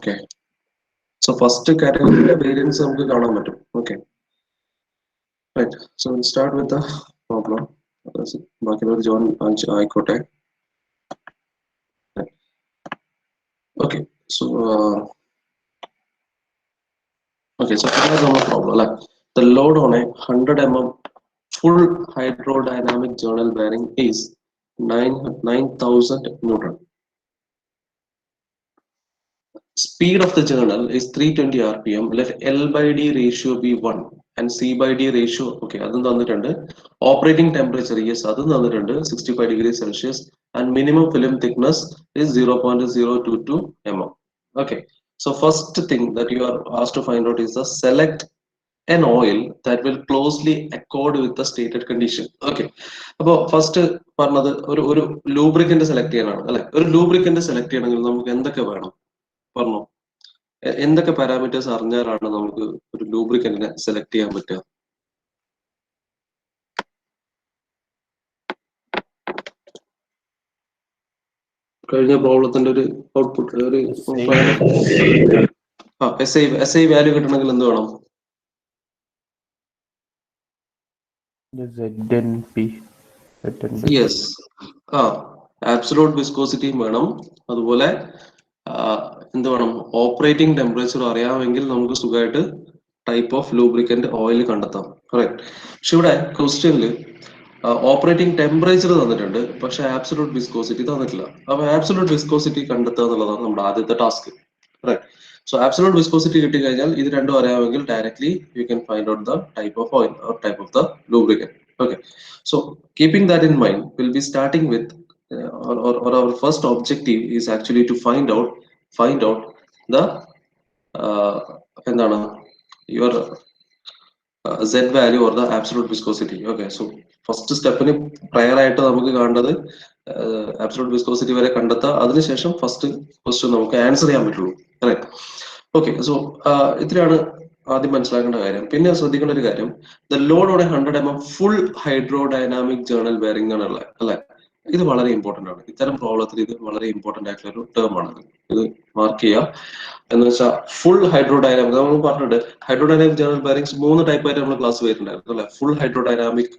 Okay. So first category variance നമുക്ക് കാണാൻ പറ്റും. Okay. Right. So we'll start with the problem. ബാക്കിയുള്ളവർ join ആയിക്കോട്ടെ. Okay. So okay. So here's our problem. Like the load on a 100 mm full hydrodynamic journal bearing is 9,000 Newton. Speed of the journal is 320 rpm. Let L by D ratio be 1 and C by D ratio, okay, അതും തന്നിട്ടുണ്ട്. Operating temperature, yes, അതും തന്നിട്ടുണ്ട്, 65 degrees Celsius, and minimum film thickness is 0.022 mm. Okay, so first thing that you are asked to find out is the select an oil that will closely accord with the stated condition. Okay, അപ്പോൾ first പറഞ്ഞത് ഒരു lubricant select ചെയ്യാനാണ് അല്ലെ. ഒരു lubricant select ചെയ്യണമെങ്കിൽ നമുക്ക് എന്തൊക്കെ വേണം പറഞ്ഞോ? എന്തൊക്കെ പാരാമീറ്റേഴ്സ് അറിഞ്ഞാലാണ് നമുക്ക് ഒരു ലൂബ്രിക്കന്റിനെ സെലക്ട് ചെയ്യാൻ പറ്റുക? കഴിഞ്ഞ പ്രോബ്ലത്തിന്റെ ഒരു ഔട്ട്പുട്ട് ഒരു എസ് ഐ വാല്യൂ കിട്ടണമെങ്കിൽ എന്ത് വേണം? യെസ്, ആബ്സലൂട്ട് വിസ്കോസിറ്റിയും വേണം. അതുപോലെ എന്ത് വേണം? ഓപ്പറേറ്റിംഗ് ടെമ്പറേച്ചർ അറിയാമെങ്കിൽ നമുക്ക് സുഖമായിട്ട് ടൈപ്പ് ഓഫ് ലൂബ്രിക്കന്റ് ഓയിൽ കണ്ടെത്താം. കറക്റ്റ്. പക്ഷെ ഇവിടെ ക്വസ്റ്റ്യനിൽ ഓപ്പറേറ്റിംഗ് ടെമ്പറേച്ചർ തന്നിട്ടുണ്ട്, പക്ഷെ ആബ്സലൂട്ട് വിസ്കോസിറ്റി തന്നിട്ടില്ല. അപ്പൊ ആബ്സലൂട്ട് വിസ്കോസിറ്റി കണ്ടെത്തുക എന്നുള്ളതാണ് നമ്മുടെ ആദ്യത്തെ task. Right. So absolute viscosity കിട്ടി കഴിഞ്ഞാൽ ഇത് രണ്ടും അറിയാമെങ്കിൽ directly you can find out the type of oil or type of the lubricant. Okay. So keeping that in mind, we'll be starting with or our first objective is actually to find out the എന്താണ് your Z value or the absolute viscosity. Okay. So first സ്റ്റെപ്പിന് prior ആയിട്ട് നമുക്ക് കാണേണ്ടത് absolute viscosity വരെ കണ്ടെത്തുക. അതിനുശേഷം first question നമുക്ക് answer ചെയ്യാൻ പറ്റുള്ളൂ. Correct. Okay, so ഇത്രയാണ് ആദ്യം മനസ്സിലാക്കേണ്ട കാര്യം. പിന്നെ ശ്രദ്ധിക്കേണ്ട ഒരു കാര്യം, the load on 100 mm full hydrodynamic journal bearing ആണുള്ളത് അല്ലെ. ഇത് വളരെ ഇമ്പോർട്ടന്റ് ആണ്. ഇത്തരം പ്രോബ്ലത്തിൽ ഇത് വളരെ ഇമ്പോർട്ടന്റ് ആയിട്ടുള്ള ഒരു ടേം ആണ്. ഇത് മാർക്ക് ചെയ്യുക. എന്ന് വെച്ചാൽ ഫുൾ ഹൈഡ്രോഡൈനാമിക് നമ്മൾ പറഞ്ഞിട്ടുണ്ട്. ഹൈഡ്രോഡൈനാമിക് ജേർണൽ ബെയറിംഗ്സ് 3 ടൈപ്പ് ആയിട്ട് നമ്മൾ ക്ലാസ് വരുന്നുണ്ടായിരുന്നു അല്ലെ. Full hydrodynamic,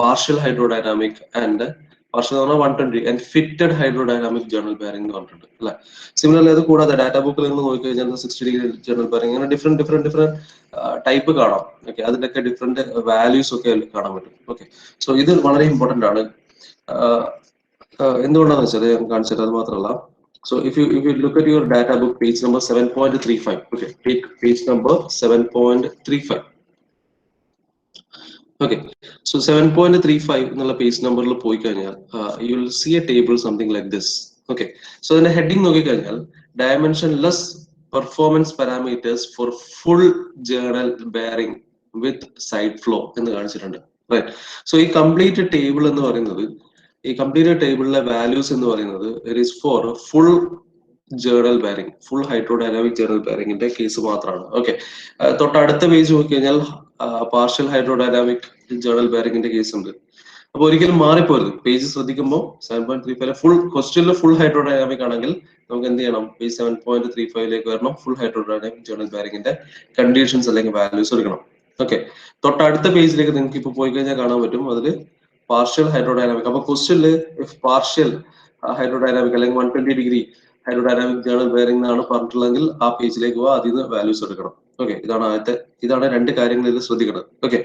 partial hydrodynamic and partial 120 and fitted hydrodynamic journal bearing എന്ന് പറഞ്ഞിട്ടുണ്ട് അല്ലെ. സിമിലർലി അത് കൂടാതെ ഡാറ്റാ ബുക്കിൽ നിന്ന് നോക്കിക്കഴിഞ്ഞാൽ 60 ഡിഗ്രി ജേർണൽ ബെയറിംഗ്, അങ്ങനെ ഡിഫറെന്റ് ടൈപ്പ് കാണാം. ഓക്കെ, അതിന്റെയൊക്കെ ഡിഫറെന്റ് വാല്യൂസ് ഒക്കെ കാണാൻ പറ്റും. ഓക്കെ, സോ ഇത് വളരെ ഇമ്പോർട്ടന്റ് ആണ്. എന്തുകൊണ്ടാന്ന് വെച്ചാൽ ഞാൻ കാണിച്ചത് അത് മാത്രമല്ല. So if you look at your data book page number 7.35, okay, page number 7.35. Okay, so 7.35 എന്നുള്ള പേജ് നമ്പറിൽ പോയി കഴിഞ്ഞാൽ you will see a table something like this. Okay, so അതിന്റെ ഹെഡിങ് നോക്കിക്കഴിഞ്ഞാൽ dimensionless performance parameters for full journal bearing with side flow എന്ന് കാണിച്ചിട്ടുണ്ട്. Right. So ഈ complete table എന്ന് പറയുന്നത്, ഈ കംപ്ലീറ്റ് ടേബിളിലെ വാല്യൂസ് എന്ന് പറയുന്നത് it is for full journal bearing, full hydrodynamic journal ബെയറിംഗിന്റെ കേസ് മാത്രമാണ്. ഓക്കെ, തൊട്ടടുത്ത പേജ് നോക്കി കഴിഞ്ഞാൽ പാർഷ്യൽ ഹൈഡ്രോഡൈനാമിക് ജേർണൽ ബെയറിംഗിന്റെ കേസ് ഉണ്ട്. അപ്പൊ ഒരിക്കലും മാറിപ്പോരുത്. പേജ് ശ്രദ്ധിക്കുമ്പോൾ 7.35 ഫുൾ ക്വസ്റ്റ്യനിൽ ഫുൾ ഹൈഡ്രോഡൈനാമിക് ആണെങ്കിൽ നമുക്ക് എന്ത് ചെയ്യണം? പേജ് 7.35 വരണം. ഫുൾ ഹൈഡ്രോഡൈനാമിക് ജേർണൽ ബെയറിംഗിന്റെ കണ്ടീഷൻസ് അല്ലെങ്കിൽ വാല്യൂസ് എടുക്കണം. ഓക്കെ, തൊട്ടടുത്ത പേജിലേക്ക് നിങ്ങൾക്ക് ഇപ്പൊ പോയി കഴിഞ്ഞാൽ കാണാൻ പറ്റും അതിൽ പാർഷ്യൽ ഹൈഡ്രോഡൈനാമിക്. അപ്പൊ ക്വസ്റ്റ്യനിൽ പാർഷ്യൽ ഹൈഡ്രോഡൈനാമിക് അല്ലെങ്കിൽ 120 ഡിഗ്രി ഹൈഡ്രോഡൈനാമിക് ജേർണൽ ബെയറിംഗ് എന്നാണ് പറഞ്ഞിട്ടുള്ളതെങ്കിൽ ആ പേജിലേക്ക് പോവാ, അതിൽ നിന്ന് വാല്യൂസ് എടുക്കണം. ഓക്കെ, ഇതാണ് രണ്ട് കാര്യങ്ങൾ ഇതിൽ ശ്രദ്ധിക്കണം. Okay,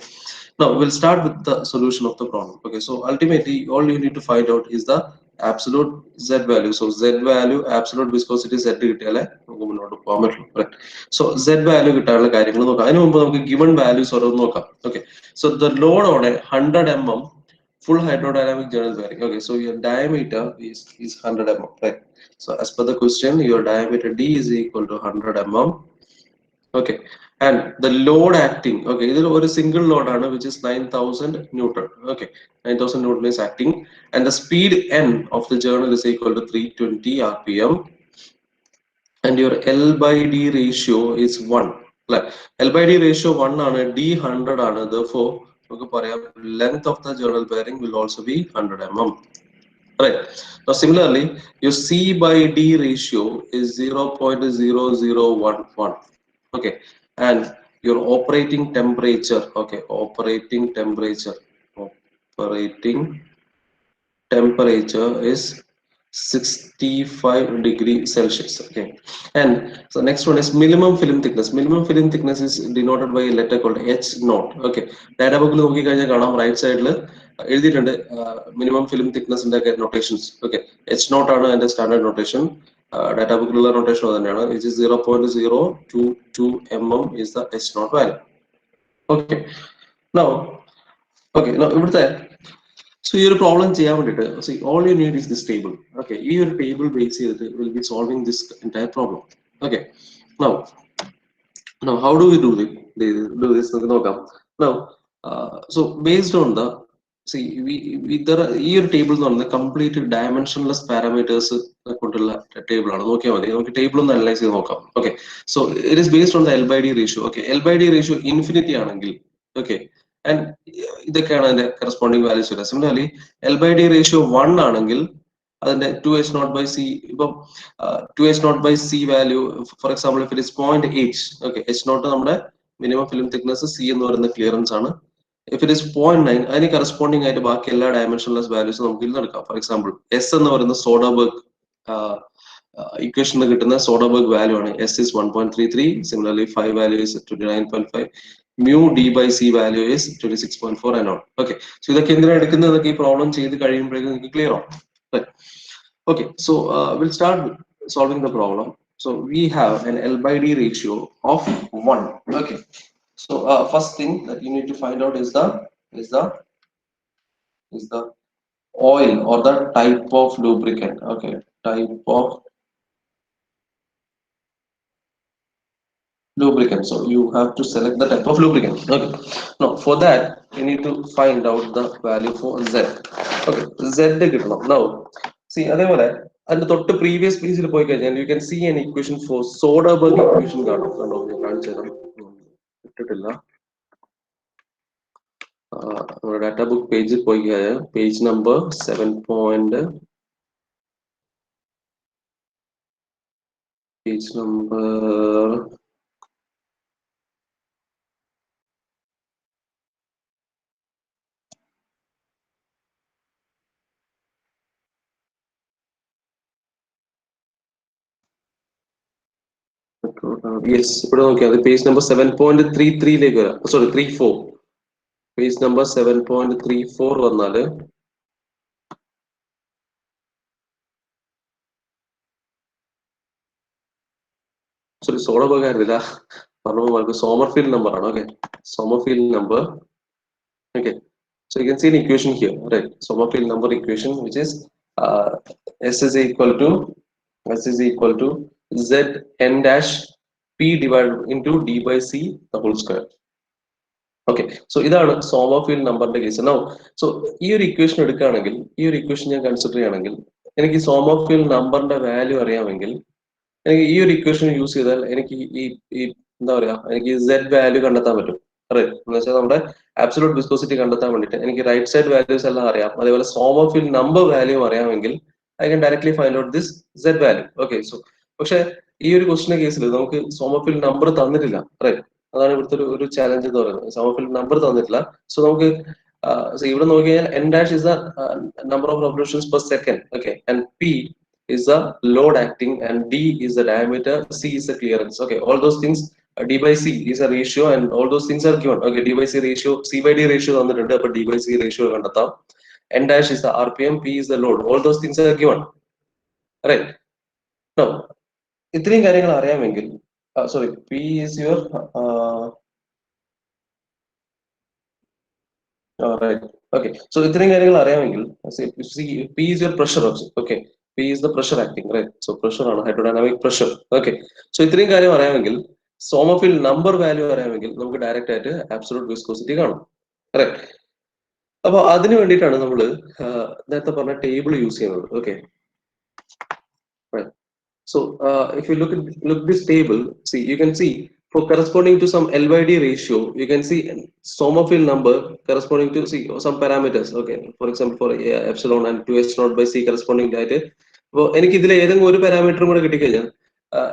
now we'll start with the solution of the problem. Okay, so ultimately all you need to find out is the absolute Z value. So Z value, absolute viscosity Z കിട്ടിയാലേ നമുക്ക് മുന്നോട്ട് പോകാൻ പറ്റുള്ളൂ. Correct. So Z value കിട്ടാനുള്ള കാര്യങ്ങൾ നോക്കാം. അതിന് മുമ്പ് നമുക്ക് given values ഓരോന്ന് നോക്കാം. Okay, so the load on a 100 mm full hydrodynamic journal bearing. Okay, so your diameter is 100 mm, right? So as per the question, your diameter D is equal to 100 mm. Okay, and the load acting, okay, this is a single load which is 9,000 Newton. Okay, 9,000 Newton is acting, and the speed N of the journal is equal to 320 rpm, and your L by D ratio is 1. L by D ratio 1 ആണ്, D 100 ആണ്. Therefore നമുക്ക് പറയാം length of the journal bearing will also be 100 mm. right? Now similarly, your C by D ratio is 0.0011, okay, and your operating temperature, okay, operating temperature is 65 degrees Celsius. Okay, and so next one is minimum film thickness. Minimum film thickness is denoted by a letter called H naught. Okay, data ബുക്കിൽ നോക്കിക്കഴിഞ്ഞാൽ കാണാം right സൈഡിൽ എഴുതിയിട്ടുണ്ട് minimum film തിക്നെസിന്റെ ഒക്കെ notations. Okay, H not ആണ് അതിന്റെ standard notation. Data ബുക്കിലുള്ള notation തന്നെയാണ്. Which is 0.022 mm is the H naught value. Okay, now ഇവിടുത്തെ so your problem ചെയ്യാൻ വേണ്ടിയിട്ട് see all you need is this table. Okay, ഈ ഒരു table base ചെയ്തിട്ട് will be solving this entire problem. Okay, now how do we do this? നമുക്ക് നോക്കാം. Now so based on the see we there are ഈ ഒരു table എന്ന് പറയുന്നത് complete dimensionless parameters കൊണ്ടുള്ള ടേബിൾ ആണ്. നോക്കിയാൽ മതി, നമുക്ക് ടേബിൾ ഒന്ന് അനലൈസ് ചെയ്ത് നോക്കാം. Okay, so it is based on the L/D ratio. Okay, L/D ratio infinity ആണെങ്കിൽ ഓക്കെ, ആൻഡ് ഇതൊക്കെയാണ് അതിന്റെ കറസ്പോണ്ടിങ് വാല്യൂസ് വരിക. സിമിലർലി L/D റേഷ്യോ 1 ആണെങ്കിൽ അതിന്റെ 2H0/C, ഇപ്പം 2H0/C value for example if it is 0.8, okay, H0 നമ്മുടെ മിനിമം ഫിലിം തിക്നെസ്, C എന്ന് പറയുന്ന ക്ലിയറൻസ് ആണ്. ഇഫ് ഇറ്റ് ഇസ് 0.9 അതിന് കറസ്പോണ്ടിങ് ആയിട്ട് ബാക്കി എല്ലാ ഡയമെൻഷൻലെസ് വാല്യൂസ് നമുക്ക് ഇതിൽ എടുക്കാം. ഫോർ എക്സാമ്പിൾ എസ് എന്ന് പറയുന്ന സോഡർബർഗ് ഇക്വേഷനിൽ കിട്ടുന്ന സോഡർബർഗ് വാല്യൂ ആണ്. S is 1.33. Similarly 5 value is 29.5. mu D by C value is 26.4 and on. Okay, so ഇതൊക്കെ എന്തിനാണ് എടുക്കുന്നത്, ഈ പ്രോബ്ലം ചെയ്ത് കഴിയുമ്പോഴേക്കും നിങ്ങൾക്ക് ക്ലിയർ ആവും. Okay, so we'll start solving the problem. So we have an L/D ratio of 1. Okay, so first thing that you need to find out is the oil or the type of lubricant. Okay, type of lubricant. So you have to select the type of lubricant. Okay, now for that you need to find out the value for Z. Okay, Z കിട്ടണം. Now see അതേപോലെ അതിന്റെ തൊട്ട് previous പേജിൽ പോയി കഴിഞ്ഞാൽ you can see an equation for Soderberg equation കാണും. കാണിച്ചു തരാം, ഇട്ടിട്ടില്ല. ഡാറ്റ ബുക്ക് പേജിൽ പോയി കഴിഞ്ഞാൽ page number 7. Page number yes, ഇവിടെ നോക്കിയാൽ പേജ് നമ്പർ 7.33 വരാം. സോറി 34. പേജ് നമ്പർ 7.34 വന്നാല് സോറി സോഡർബർഗ് ആയിരുന്നില്ല, പറഞ്ഞ സോമർഫീൽഡ് നമ്പർ ആണ്. Okay, Sommerfeld number. Okay, so you can see an equation here, right? Sommerfeld number equation, which is S is equal to Zn dash P divided into D by C the whole square. Okay, so ഇതാണ് Sommerfeld നമ്പറിന്റെ case. Now so ഈ ഒരു equation എടുക്കുകയാണെങ്കിൽ, ഈ ഒരു equation ഞാൻ consider ചെയ്യുകയാണെങ്കിൽ, എനിക്ക് സോമർഫീൽഡ് നമ്പറിന്റെ വാല്യൂ അറിയാമെങ്കിൽ എനിക്ക് ഈ ഒരു ഇക്വേഷൻ യൂസ് ചെയ്താൽ എനിക്ക് ഈ എന്താ പറയാ, എനിക്ക് Z വാല്യൂ കണ്ടെത്താൻ പറ്റും. റൈറ്റ്, എന്ന് വെച്ചാൽ നമ്മുടെ ആബ്സലൂട്ട് വിസ്കോസിറ്റി കണ്ടെത്താൻ വേണ്ടിയിട്ട് എനിക്ക് റൈറ്റ് സൈഡ് വാല്യൂസ് എല്ലാം അറിയാം, അതേപോലെ സോമർഫീൽഡ് നമ്പർ വാല്യൂ അറിയാമെങ്കിൽ I can directly find out this Z value. Okay, so പക്ഷെ ഈ ഒരു ക്വസ്റ്റിന്റെ കേസിൽ നമുക്ക് സോമർഫീൽഡ് നമ്പർ തന്നിട്ടില്ല. റൈറ്റ്, അതാണ് ഇവിടുത്തെ ഒരു ചാലഞ്ച് എന്ന് പറയുന്നത്. സോമർഫീൽഡ് നമ്പർ തന്നിട്ടില്ല. സോ നമുക്ക് ഇവിടെ നോക്കി കഴിഞ്ഞാൽ N dash is the number of revolutions per second. Okay, and P is the load acting, and D is the diameter, C is the clearance. Okay, all those things, D by C is a ratio, and all those things are given. Okay, D by C ratio, C by D ratio തന്നിട്ടുണ്ട്, അപ്പോൾ D by C ratio കണ്ടെത്താം. N dash is the RPM, P is the load. All those things are given. Right. Now, ഇത്രയും കാര്യങ്ങൾ അറിയാമെങ്കിൽ, sorry, P is your right. Okay, so ഇത്രയും കാര്യങ്ങൾ അറിയാമെങ്കിൽ, see, P is your pressure also. Okay, P is the pressure acting, right? So pressure ആണ്, hydrodynamic pressure. Okay, so ഇത്രയും കാര്യം അറിയാമെങ്കിൽ, സോമർഫീൽഡ് നമ്പർ വാല്യൂ അറിയാമെങ്കിൽ നമുക്ക് ഡയറക്റ്റ് ആയിട്ട് ആബ്സലൂട്ട് വിസ്കോസിറ്റി കാണും. കറക്റ്റ്. അപ്പൊ അതിന് വേണ്ടിയിട്ടാണ് നമ്മൾ നേരത്തെ പറഞ്ഞ ടേബിൾ യൂസ് ചെയ്യുന്നത്. Okay, so if you look this table, see, you can see for corresponding to some L by D ratio, you can see Sommerfeld number corresponding to see some parameters. Okay, for example, for epsilon and 2h naught by c corresponding ആയിട്ട് അപ്പോൾ എനിക്ക് ഇതിൽ ഏതെങ്കിലും ഒരു പാരാമീറ്ററും കൂടെ കിട്ടിക്കഴിഞ്ഞാൽ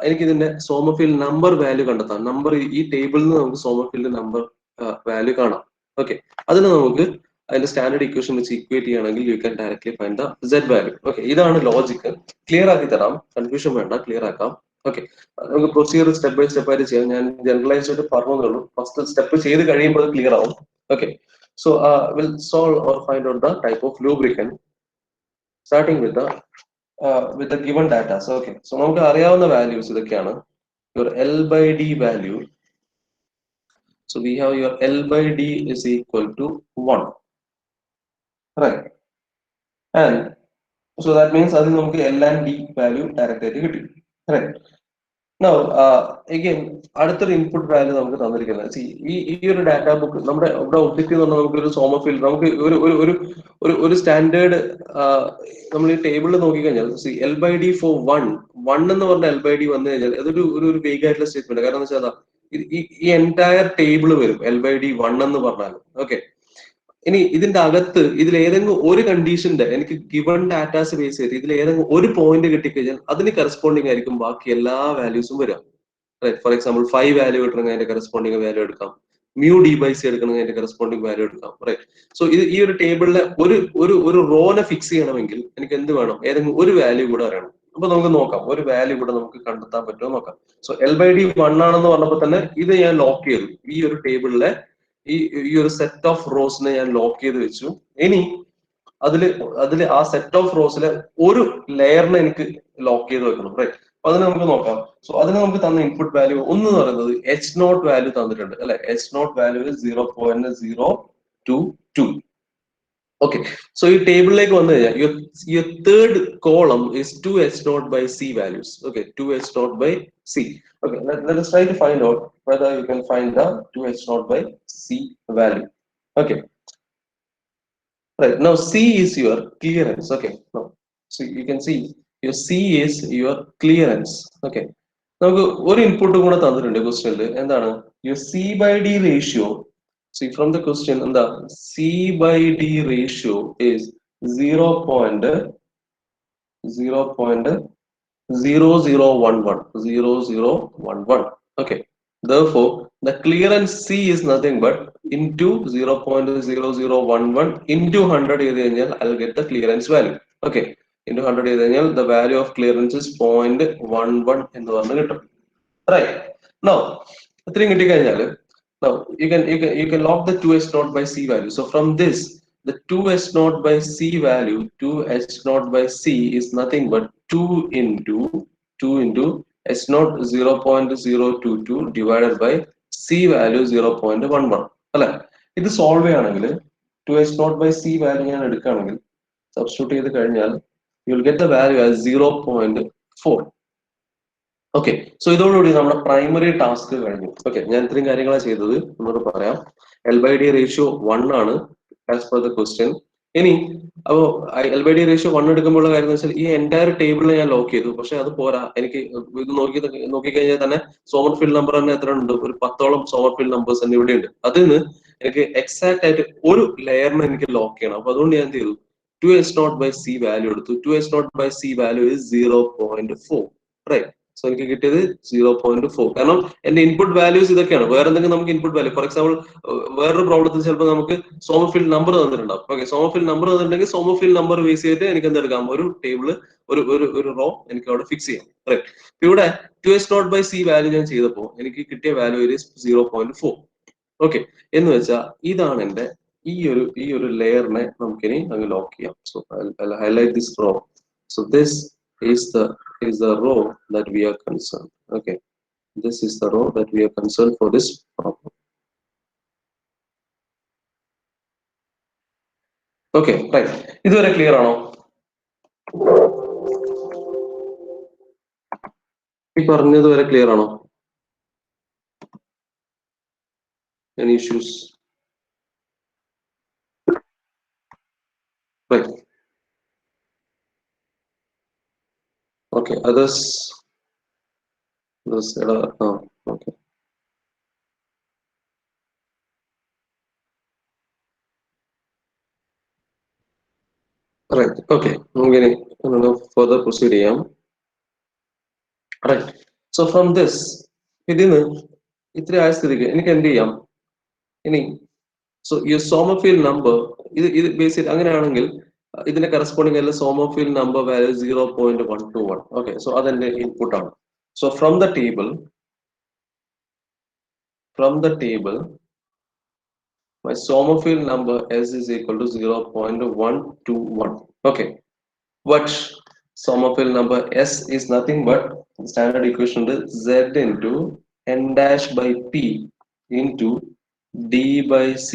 എനിക്ക് ഇതിന്റെ സോമർഫീൽഡ് നമ്പർ വാല്യൂ കണ്ടെത്താം. നമ്പർ ഈ ടേബിളിൽ നിന്ന് നമുക്ക് സോമർഫീൽഡ് നമ്പർ വാല്യൂ കാണാം. ഓക്കെ, അതിന് നമുക്ക് അതിന്റെ സ്റ്റാൻഡേർഡ് ഇക്വേഷൻ വെച്ച് ഇക്വേറ്റ് ചെയ്യുകയാണെങ്കിൽ you can directly find the z value. Okay, ഇതാണ് ലോജിക്ക്. ക്ലിയർ ആക്കി തരാം, കൺഫ്യൂഷൻ വേണ്ട, ക്ലിയർ ആക്കാം. ഓക്കെ, നമുക്ക് പ്രൊസീജിയർ സ്റ്റെപ്പ് ബൈ സ്റ്റെപ്പ് ആയിട്ട് ചെയ്യാം. ഞാൻ ജനറലൈസ്ഡ് ആയിട്ട് പറഞ്ഞതേ ഫസ്റ്റ് സ്റ്റെപ്പ് ചെയ്ത് കഴിയുമ്പോൾ അത് ക്ലിയർ ആവും. Okay, so will solve or find out the type of ലൂബ്രിക്കൻ starting with the given data. So okay, so നമുക്ക് അറിയാവുന്ന വാല്യൂസ് ഇതൊക്കെയാണ്. Your L by D value. So we have your L by D is equal to 1, right? And so that means അതിൽ നമുക്ക് L and D value direct ആയിട്ട് കിട്ടി, right? Now again അടുത്തൊരു input value നമുക്ക് തന്നിരിക്കുന്നത് ഈ ഒരു ഡാറ്റ ബുക്ക് നമ്മുടെ ഇവിടെ ഒബ്ജക്റ്റീവ് എന്ന് പറഞ്ഞാൽ നമുക്ക് ഒരു സോമർഫീൽഡ് നമുക്ക് ഒരു സ്റ്റാൻഡേർഡ് നമ്മൾ ഈ ടേബിളിൽ നോക്കിക്കഴിഞ്ഞാൽ L by D for one എന്ന് പറഞ്ഞ എൽ ബൈ ഡി വന്നു കഴിഞ്ഞാൽ അതൊരു ഒരു വേഗ് ആയിട്ടുള്ള സ്റ്റേറ്റ്മെന്റ്. കാരണം എന്ന് വെച്ചാൽ ഈ എൻറ്റയർ ടേബിൾ വരും എൽ ബൈ ഡി 1 എന്ന് പറഞ്ഞാൽ. ഓക്കെ, ഇനി ഇതിന്റെ അകത്ത് ഇതിൽ ഏതെങ്കിലും ഒരു കണ്ടീഷന്റെ എനിക്ക് ഗിവൺ ഡാറ്റാസ് ബേസ് ചെയ്ത് ഇതിൽ ഏതെങ്കിലും ഒരു പോയിന്റ് കിട്ടിക്കഴിഞ്ഞാൽ അതിന് കറസ്പോണ്ടിങ് ആയിരിക്കും ബാക്കി എല്ലാ വാല്യൂസും വരാം. ഫോർ എക്സാമ്പിൾ 5 വാല്യൂ കിട്ടണമെങ്കിൽ അതിന്റെ കറസ്പോണ്ടിങ് വാല്യൂ എടുക്കാം, മ്യൂ ഡി ബൈ സി എടുക്കണമെങ്കിൽ അതിന്റെ കറസ്പോണ്ടിങ് വാല്യൂ എടുക്കാം, റൈറ്റ്? സോ ഇത് ഈ ഒരു ടേബിളിലെ ഒരു റോനെ ഫിക്സ് ചെയ്യണമെങ്കിൽ എനിക്ക് എന്ത് വേണം, ഏതെങ്കിലും ഒരു വാല്യൂ കൂടെ അറിയണം. അപ്പൊ നമുക്ക് നോക്കാം ഒരു വാല്യൂ കൂടെ നമുക്ക് കണ്ടെത്താൻ പറ്റുമോ നോക്കാം. സോ എൽ ബൈ ഡി 1 ആണെന്ന് പറഞ്ഞപ്പോൾ തന്നെ ഇത് ഞാൻ ലോക്ക് ചെയ്തു. ഈ ഒരു ടേബിളിലെ ഈ ഒരു സെറ്റ് ഓഫ് റോസിനെ ഞാൻ ലോക്ക് ചെയ്ത് വെച്ചു. ഇനി അതില് ആ സെറ്റ് ഓഫ് റോസിലെ ഒരു ലെയറിനെ എനിക്ക് ലോക്ക് ചെയ്ത് വെക്കണം, റൈറ്റ്? അപ്പൊ അതിന് നമുക്ക് നോക്കാം. സോ അതിന് നമുക്ക് തന്ന ഇൻപുട്ട് വാല്യൂ ഒന്ന് പറയുന്നത് എച്ച് നോട്ട് വാല്യൂ തന്നിട്ടുണ്ട് അല്ലെ. H nought value 0.022. Okay, so ഈ ടേബിളിലേക്ക് വന്നു കഴിഞ്ഞാൽ your third column is 2h naught by c values. Okay, 2h naught by c. Okay, let us try to find out whether you can find the 2h naught by c value. Okay, right, now c is your clearance. Okay, now so you can see your c is your clearance. Okay, നമുക്ക് ഒരു input കൂടെ തന്നിട്ടുണ്ട് ക്വസ്റ്റ്യനിൽ. എന്താണ് your c by d ratio? See from the question, the c by d ratio is 0.0011. Okay, therefore the clearance c is nothing but into 0.0011 into 100 ചെയ്ത് കഴിഞ്ഞാൽ I'll get the clearance value. Okay, into 100 ചെയ്ത് കഴിഞ്ഞാൽ the value of clearance is 0.11 എന്ന് പറഞ്ഞ് കിട്ടും, right? Now ഇത്രയും കിട്ടിക്കഴിഞ്ഞാൽ now you can log the 2h naught by c value. So from this the 2h naught by c value, 2h naught by c is nothing but 2 into h naught 0.022 divided by c value 0.11 അല്ലെ. ഇത് solve ചെയ്യുകയാണെങ്കിൽ 2h naught by c value ഞാൻ എടുക്കുകയാണെങ്കിൽ substitute ചെയ്ത് കഴിഞ്ഞാൽ you will get the value as 0.4. Okay, so ഇതോടുകൂടി നമ്മുടെ primary task കഴിഞ്ഞു. ഓക്കെ, ഞാൻ ഇത്രയും കാര്യങ്ങളാണ് ചെയ്തത് എന്നോട് പറയാം. എൽ ബൈ ഡി റേഷ്യോ 1 ആണ് ആസ് പെർ ദ ക്വസ്റ്റ്യൻ. ഇനി അപ്പോ എൽ ബൈ ഡി റേഷ്യോ 1 എടുക്കുമ്പോഴുള്ള കാര്യം എന്ന് വെച്ചാൽ ഈ എൻറ്റയർ ടേബിളിനെ ഞാൻ ലോക്ക് ചെയ്തു. പക്ഷെ അത് പോരാ, എനിക്ക് ഇത് നോക്കിക്കഴിഞ്ഞാൽ തന്നെ സോമർഫീൽഡ് നമ്പർ തന്നെ എത്ര ഉണ്ട്, ഒരു 10ഓളം സോമർഫീൽഡ് നമ്പേഴ്സ് തന്നെ ഇവിടെ ഉണ്ട്. അതിൽ നിന്ന് എനിക്ക് എക്സാക്ട് ആയിട്ട് ഒരു ലെയറിനെ എനിക്ക് ലോക്ക് ചെയ്യണം. അപ്പൊ അതുകൊണ്ട് ഞാൻ എന്ത് ചെയ്തു, 2h naught by c value എടുത്തു. 2h naught by c value is 0.4, right? So എനിക്ക് കിട്ടിയത് 0.4. കാരണം എന്റെ ഇൻപുട്ട് വാല്യൂസ് ഇതൊക്കെയാണ്. വേറെ എന്തെങ്കിലും നമുക്ക് ഇൻപുട്ട് വാല്യൂ, ഫോർ എക്സാമ്പിൾ വേറൊരു പ്രോബ്ലത്തിൽ ചിലപ്പോൾ നമുക്ക് സോമർഫീൽഡ് നമ്പർ തന്നിട്ടുണ്ടാവും. ഓക്കെ, സോമർഫീൽഡ് നമ്പർ തന്നിട്ടുണ്ടെങ്കിൽ സോമർഫീൽഡ് നമ്പർ ബേസ് ചെയ്തിട്ട് എനിക്ക് എന്തെടുക്കാം, ഒരു ടേബിള് ഒരു റോ എനിക്ക് അവിടെ ഫിക്സ് ചെയ്യാം, റൈറ്റ്? ഇവിടെ 2h naught by c value ഞാൻ ചെയ്തപ്പോൾ എനിക്ക് കിട്ടിയ വാല്യൂ is 0.4. ഓക്കെ, എന്ന് വെച്ചാൽ ഇതാണ് എന്റെ ഈ ഒരു ലെയറിനെ നമുക്കിനി അങ്ങ് ലോക്ക് ചെയ്യാം. So highlight this row. So this is the row that we are concerned. Okay, this is the row that we are concerned for this problem. Okay, right, ഇതുവരെ ക്ലിയർ ആണോ? ഈ പറഞ്ഞത് വരെ ക്ലിയർ ആണോ? Any issues? Right. Okay, others. Okay. Right. Okay. നമുക്കിനി further proceed ചെയ്യാം. Right. So from this, ഇതിന്ന് ഇത്ര ആയ സ്ഥിതിക്ക് എനിക്ക് എന്ത് ചെയ്യാം? ഇനി സോ ഈ സോമർഫീൽഡ് നമ്പർ ഇത് ബേസിക് അങ്ങനെയാണെങ്കിൽ ഇതിന്റെ കറസ്പോണ്ടിങ് ആയിട്ടുള്ള Sommerfeld number value 0.121. Okay, so അതെന്റെ ഇൻപുട്ട് ആണ്. So from the table my Sommerfeld number S is equal to 0.121. Okay, but Sommerfeld number S is nothing but standard equation is Z into N dash by P into D by C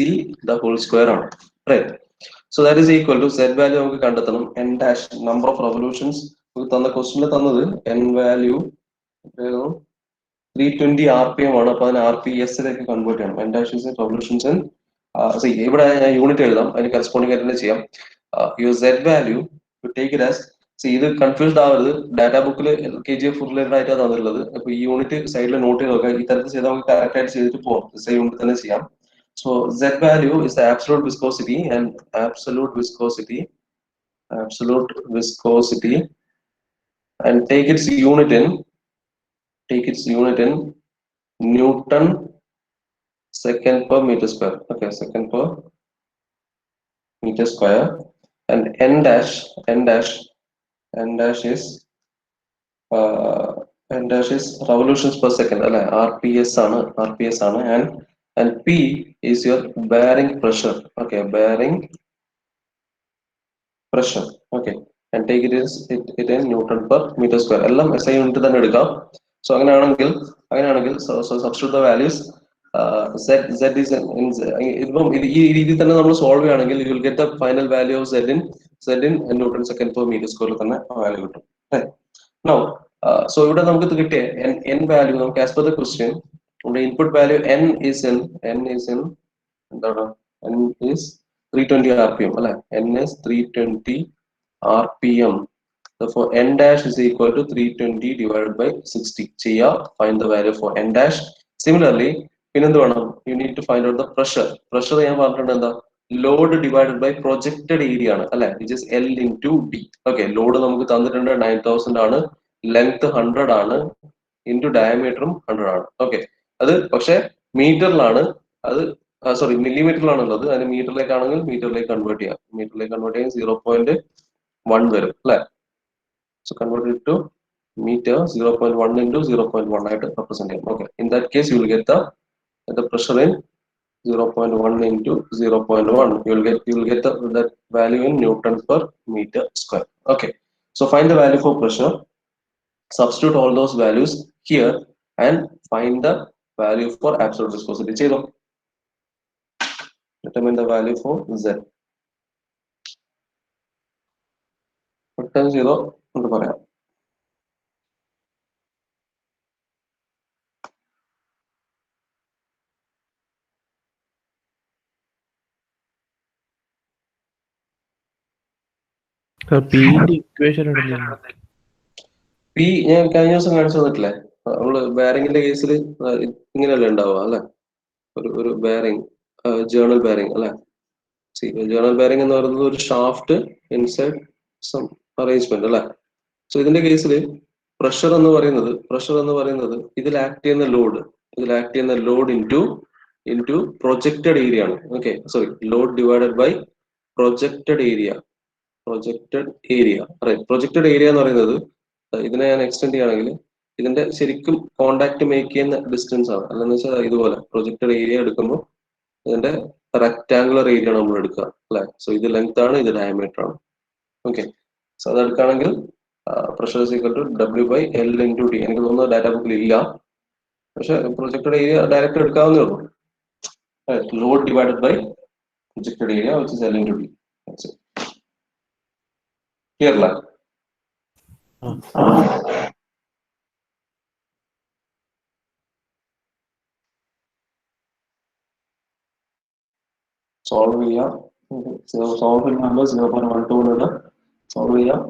the whole square on. Right. So that is equal to Z value നമുക്ക് കണ്ടെത്തണം N dash number of revolutions തന്ന ക്വസ്റ്റ്യനിൽ തന്നത് N value 320 RPM ആണ്. അപ്പൊ അതിന് RPS ലേക്ക് convert ചെയ്യണം. N dash is revolutions in ഇവിടെ ഞാൻ യൂണിറ്റ് എഴുതാം, അതിന് കറസ്പോണ്ടിങ് ആയിട്ട് തന്നെ ചെയ്യാം. Your Z value to take it as ഇത് കൺഫ്യൂസ്ഡ് ആവരുത്. ഡാറ്റാ ബുക്കിൽ KGF റിലേറ്റഡ് ആയിട്ടാണ് തന്നിട്ടുള്ളത്. അപ്പൊ ഈ യൂണിറ്റ് സൈഡിൽ നോട്ട് ചെയ്ത് നോക്കാം. ഈ തരത്തിൽ ചെയ്താൽ നമുക്ക് കറക്റ്റ് ആയിട്ട് ചെയ്തിട്ട് പോകാം. സെയിം യൂണിറ്റ് തന്നെ ചെയ്യാം. So Z value is the absolute viscosity and absolute viscosity and take its unit in Newton second per meter square. Okay, second per meter square. And n dash is revolutions per second, അല്ലെ? RPS ആണ്. And P is your bearing pressure. Okay, bearing pressure. Okay, and take it in Newton per meter square. എല്ലാം SI unit തന്നെ എടുക്കാം. So അങ്ങനെയാണെങ്കിൽ so substitute the values. Z is ഇപ്പം ഈ രീതിയിൽ തന്നെ നമ്മൾ സോൾവ് ചെയ്യുകയാണെങ്കിൽ you will get the final value of Z in Newton second per meter square തന്നെ വാല്യൂ കിട്ടും. Now, so ഇവിടെ നമുക്ക് ഇത് കിട്ടിയ n value നമുക്ക് as per the question നമ്മുടെ input value n is in എന്താണ് n is 320 RPM അല്ലെ? n is 320 RPM. Therefore n dash is equal to 320 divided by 60. ചെയ്യാ, find the value for n dash. Similarly, പിന്നെന്ത് വേണം? You need to find out the pressure. ഞാൻ പറഞ്ഞിട്ടുണ്ട് എന്താ? Load divided by projected area ആണ് അല്ലെ? Which is L into D. Okay, load നമുക്ക് തന്നിട്ടുണ്ട് 9000 ആണ്, ലെങ്ത് 100 ആണ്, ഇൻറ്റു ഡയമീറ്ററും 100 ആണ്. ഓക്കെ, അത് പക്ഷെ മീറ്ററിലാണ്, അത് സോറി മില്ലിമീറ്ററിലാണുള്ളത്. അതിന് മീറ്ററിലേക്കാണെങ്കിൽ മീറ്ററിലേക്ക് കൺവേർട്ട് ചെയ്യാം. 0.1 വരും അല്ലെ? So convert it to meter 0.1 into 0.1 ആയിട്ട് റെപ്രസെന്റ് ചെയ്യാം. Okay, in that case you will get the pressure in 0.1 into 0.1. You will get that value in Newton per meter square. Okay, so find the value for pressure, substitute all those values here and find the value for absolute viscosity. Determine the value for Z. Return 0 എന്ന് പറയാം. P ഞാൻ കഴിഞ്ഞ ദിവസം കാണിച്ചു തന്നിട്ടില്ലേ? നമ്മള് ബെയറിംഗിന്റെ കേസിൽ ഇങ്ങനെയല്ലേ ഉണ്ടാവുക അല്ലെ? ഒരു ബെയറിംഗ്, ജേർണൽ ബെയറിംഗ് അല്ലെ? ജേർണൽ ബെയറിംഗ് എന്ന് പറയുന്നത് ഒരു ഷാഫ്റ്റ് ഇൻസൈഡ് സം അറേഞ്ച്മെന്റ് അല്ലെ? സോ ഇതിന്റെ കേസിൽ പ്രഷർ എന്ന് പറയുന്നത് ഇതിൽ ആക്ട് ചെയ്യുന്ന ലോഡ് ഇൻറ്റു പ്രൊജക്റ്റഡ് ഏരിയ ആണ്. Okay, sorry, load divided by projected area. Projected area എന്ന് പറയുന്നത് ഇതിനെ ഞാൻ എക്സ്റ്റെൻഡ് ചെയ്യുകയാണെങ്കിൽ ഇതിന്റെ ശരിക്കും കോണ്ടാക്ട് മേക്ക് ചെയ്യുന്ന ഡിസ്റ്റൻസ് ആണ്. അല്ലെന്ന് വെച്ചാൽ ഇതുപോലെ പ്രൊജക്റ്റഡ് ഏരിയ എടുക്കുമ്പോൾ ഇതിന്റെ റെക്ടാങ്കുലർ ഏരിയ ആണ് നമ്മൾ എടുക്കുക അല്ലെ? സോ ഇത് ലെങ്ത് ആണ്, ഇത് ഡയമീറ്റർ ആണ്. ഓക്കെ, സോ അത് എടുക്കുകയാണെങ്കിൽ pressure is equal to W by L into D. എനിക്ക് തോന്നുന്നത് ഡാറ്റാ ബുക്കിൽ ഇല്ല, പക്ഷെ പ്രൊജക്റ്റഡ് ഏരിയ ഡയറക്റ്റ് എടുക്കാവുന്നേ ഉള്ളൂ. Load divided by projected area which is L into D. Clear അല്ലേ? സോൾവ് ചെയ്യാം. സോൾവ് നമ്പർ 0.12 സോൾവ് ചെയ്യാം.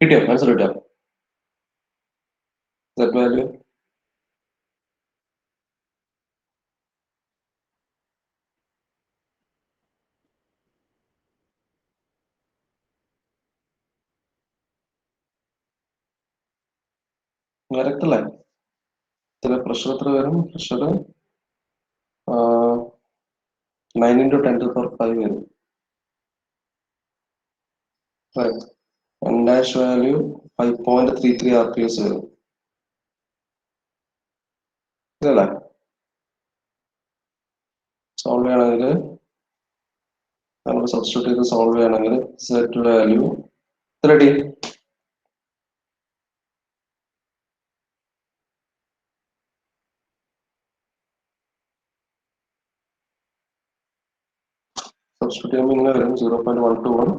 കിട്ടിയോ? ആൻസർ കിട്ടിയോ? Z value കറക്റ്റ് അല്ലേ? ഇതിലെ പ്രഷർ എത്ര വരും? Pressure 9 into 10 to the power 5 വരും. Right. N dash value 5.33 RPS വരും. ഇതല്ലേ? സോൾവ് ചെയ്യണമെങ്കിൽ നമ്മൾ സബ്സ്റ്റിറ്റ്യൂട്ട് ചെയ്ത് സോൾവ് ചെയ്യണമെങ്കിൽ Z വാല്യൂ റെഡി. സബ്സ്റ്റിറ്റ്യൂട്ട് ചെയ്യുമ്പോൾ ഇങ്ങനെ വരും 0.121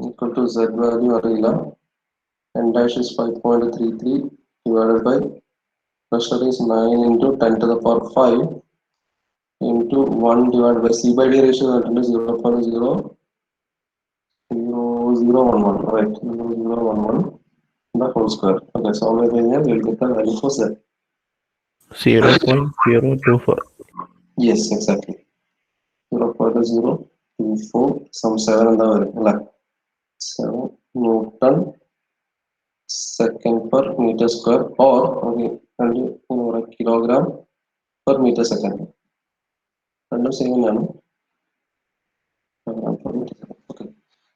equal to Z value അറിയില്ല. N dash is 5.33 divided by pressure is 9 into 10 to the power 5 into 1 divided by C by D ratio 0.0011, right? 0011 the whole square. Okay, so we will get the value for Z. 0.024. Yes, exactly. 0.024 some 7 and the 7 Newton second per meter square, or okay, kilogram per meter second. Random same name. Okay.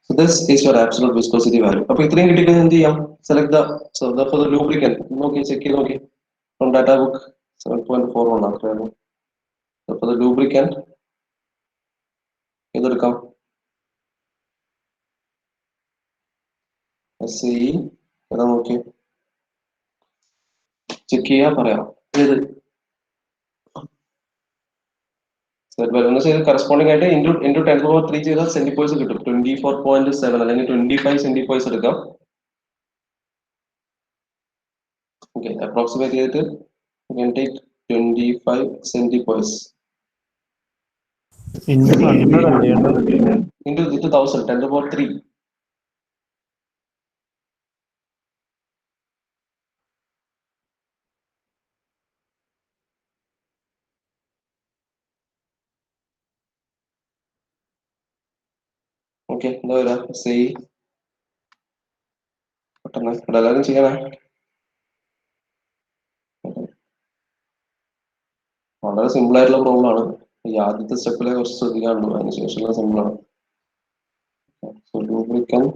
So this is your absolute viscosity value. Now, if you select the for the lubricant, check it from data book 7.41. So for the lubricant, either come SCE, okay. Check here. Corresponding into 10 to the power 3 centipoise 24.7 അല്ലെങ്കിൽ 25 centipoise എടുക്കാം. Okay, approximate ചെയ്തിട്ട് you can take 25 centipoise into 100 അല്ലേ into 1000 10 to the power 3. Okay, എന്താ വരാ? C പെട്ടെന്ന് ഇവിടെ എല്ലാവരും ചെയ്യണേ. വളരെ സിമ്പിൾ ആയിട്ടുള്ള പ്രോബ്ലം ആണ്. ഈ ആദ്യത്തെ സ്റ്റെപ്പിലെ കുറച്ച് ശ്രദ്ധിക്കാനുള്ളൂ, അതിനുശേഷമുള്ള സിമ്പിൾ ആണ്. So lubricant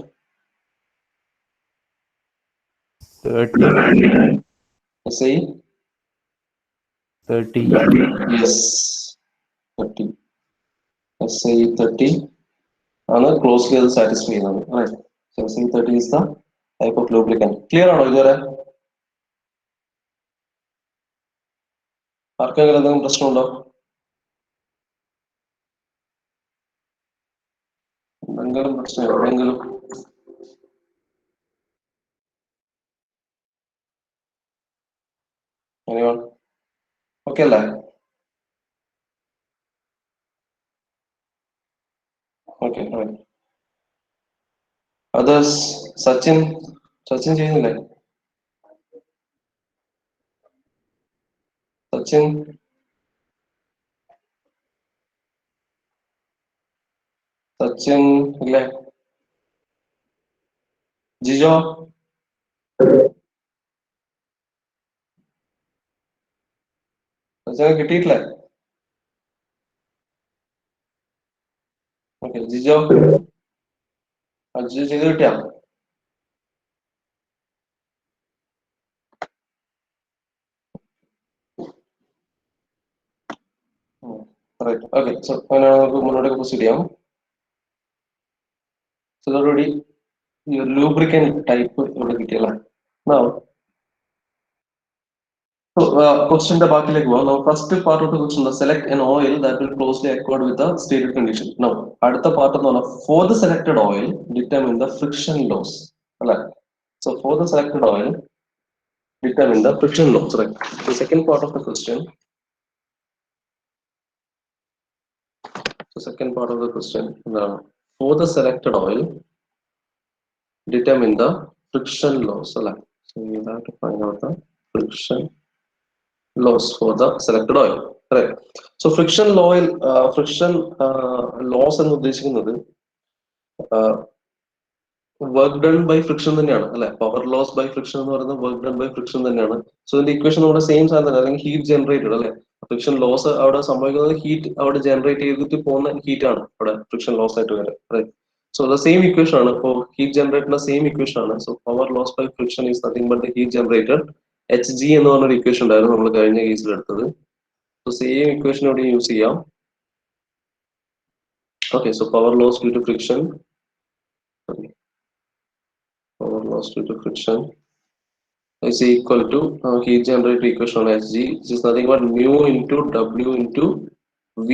30. SI 30. Yes, 30. SI 30 ആണ് ക്ലോസ്ലി അത് സാറ്റിസ്ഫൈ ചെയ്യുന്നത്. Right. So SI 30 is the type of lubricant. Clear ആണോ ഇതുവരെ? ആർക്കെങ്കിലും എന്തെങ്കിലും പ്രശ്നമുണ്ടോ? എന്തെങ്കിലും പ്രശ്നം എവിടെയെങ്കിലും? ഓക്കെ അല്ലേ? ഓക്കെ, അത് സച്ചിൻ ചെയ്യുന്നില്ലേ? സച്ചിൻ ഇല്ലേ? ജിജോ സച്ചിനെ കിട്ടിയിട്ടില്ലേ? ഓക്കെ, ജിജോ ജിജോ ചെയ്ത് കിട്ടിയാ? ഓക്കെ, സോ അങ്ങനെ നമുക്ക് മുന്നോട്ടേക്ക് പ്രൊസീഡ് ചെയ്യാം. So already your lubricant type ഇവിടെ കിട്ടിയല്ലേ? Now, so question the ബാക്കിലേക്ക് പോവാം. Now first part of the question, select an oil that will closely accord with the stated condition. Now അടുത്ത part എന്ന് പറഞ്ഞാൽ for the selected oil determine the friction loss അല്ലേ? So for the selected oil determine the friction loss, right? The second part of the question, for the selected oil determine the friction loss. So you have to find out the friction loss for the selected oil. Right. So friction loss എന്ന് ഉദ്ദേശിക്കുന്നത് work done by friction തന്നെയാണ് അല്ലെ. Power loss by friction എന്ന് പറയുന്നത് work done by friction തന്നെയാണ്. So ഇതിന്റെ equation നമ്മുടെ same സാധനം തന്നെ, അല്ലെങ്കിൽ ഹീറ്റ് ജനറേറ്റഡ് അല്ലെ. ഫ്രിക്ഷൻ ലോസ് അവിടെ സംഭവിക്കുന്നത് ഹീറ്റ് അവിടെ ജനറേറ്റ് ചെയ്തിട്ട് പോകുന്ന ഹീറ്റ് ആണ് അവിടെ ഫ്രിക്ഷൻ ലോസ് ആയിട്ട് വരാം. സോ ദ സെയിം ഇക്വേഷൻ ആണ് ഫോർ ഹീറ്റ് ജനറേറ്ററിന്റെ സെയിം ഇക്വേഷൻ ആണ്. So power loss by friction is nothing but the heat generated. H G എന്ന് പറഞ്ഞൊരു ഇക്വേഷൻ ഉണ്ടായിരുന്നു നമ്മൾ കഴിഞ്ഞ കേസിൽ എടുത്തത്. സോ സെയിം ഇക്വേഷൻ ഇവിടെ യൂസ് ചെയ്യാം. Okay, so power loss due to friction, power loss due to friction is equal to heat generated equation on Hg, which is nothing but mu into W into V.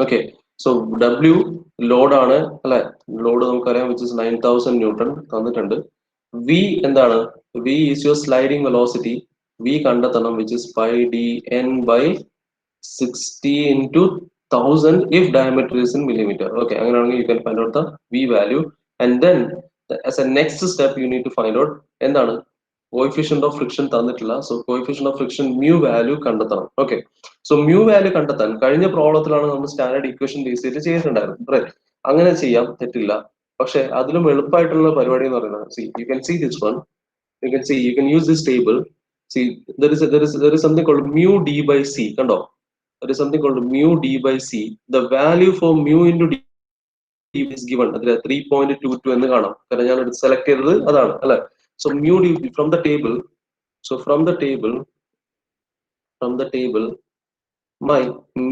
Okay, so W load ആണ് അല്ലെ, load നമുക്കറിയാം which is 9000 Newton തന്നിട്ടുണ്ട്. V എന്താണ്? V is your sliding velocity. V കണ്ടെത്തണം, which is pi dn by 60 into 1000 if diameter is in millimeter. Okay, അങ്ങനെയാണെങ്കിൽ you can find out the V value, and then as a next step you need to find out എന്താണ് coefficient of friction തന്നിട്ടില്ല. So coefficient of friction mu value കണ്ടെത്തണം. Okay, so mu value കണ്ടെത്താൻ കഴിഞ്ഞ പ്രോബ്ലത്തിലാണ് നമ്മൾ standard equation base ചെയ്ത് ചെയ്തിട്ടുണ്ടായിരുന്നു. Right, അങ്ങനെ ചെയ്യാം, തെറ്റില്ല. പക്ഷെ അതിലും എളുപ്പമായിട്ടുള്ള പരിപാടി എന്ന് പറയുന്നത്, see you can see this one, you can use this table. See, there is something called mu d by c. കണ്ടോ, there is something called mu d by c. The value for mu into d is given. അതിൽ 3.22 എന്ന് കാണാം, കാരണം ഞാൻ select ചെയ്തത് അതാണ് അല്ലെ. So mu d from the table. So from the table, my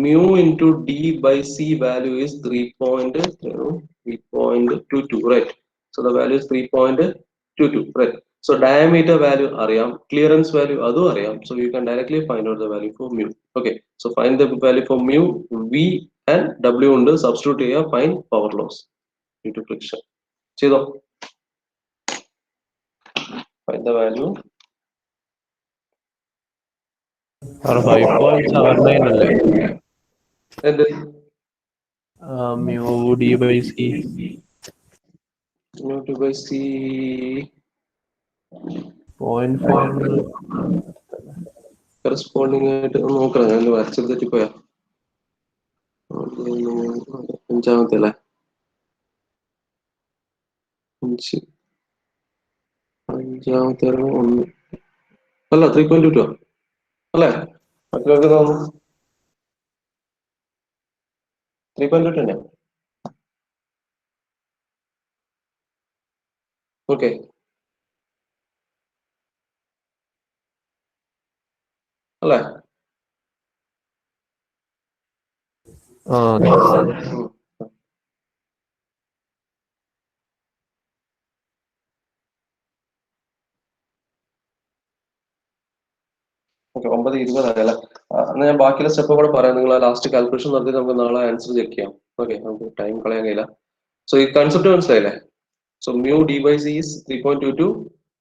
mu into d by c value is 3.22, right? So the value is 3.22, right? So diameter value അറിയാം, clearance value അതും അറിയാം. So you can directly find out the value for mu. Okay, so find the value for mu, V and W ഉണ്ട്, substitute ചെയ്യുക, find power loss due to friction. ചെയ്തോ, find the value. 5.79 അല്ലേ എന്ത് mu d by c? mu d by c 0.5 corresponding ആയിട്ട് നോക്കണം. ഞാൻ വരച്ചത് തെറ്റിപ്പോയാ. അഞ്ചാമത്തെ അല്ലേ, അഞ്ചാമത്തെ ഒന്ന് അല്ല, 3.22 അല്ലേ, മറ്റൊക്കെ തോന്നുന്നു 3.22 തന്നെ. ഓക്കെ, അല്ലേ? ഓക്കെ, 9:20 ആയല്ലേ. എന്നാൽ ഞാൻ ബാക്കിയുള്ള സ്റ്റെപ്പ് കൂടെ പറയാം. നിങ്ങൾ ലാസ്റ്റ് കാൽക്കുലേഷൻ നടത്തി നമുക്ക് നാളെ ആൻസർ ചെക്ക് ചെയ്യാം. ഓക്കെ, നമുക്ക് ടൈം കളയാൻ കഴിയില്ല. സോ ഈ കൺസെപ്റ്റ് മനസ്സിലായില്ലേ? So mu d by c is 3.22,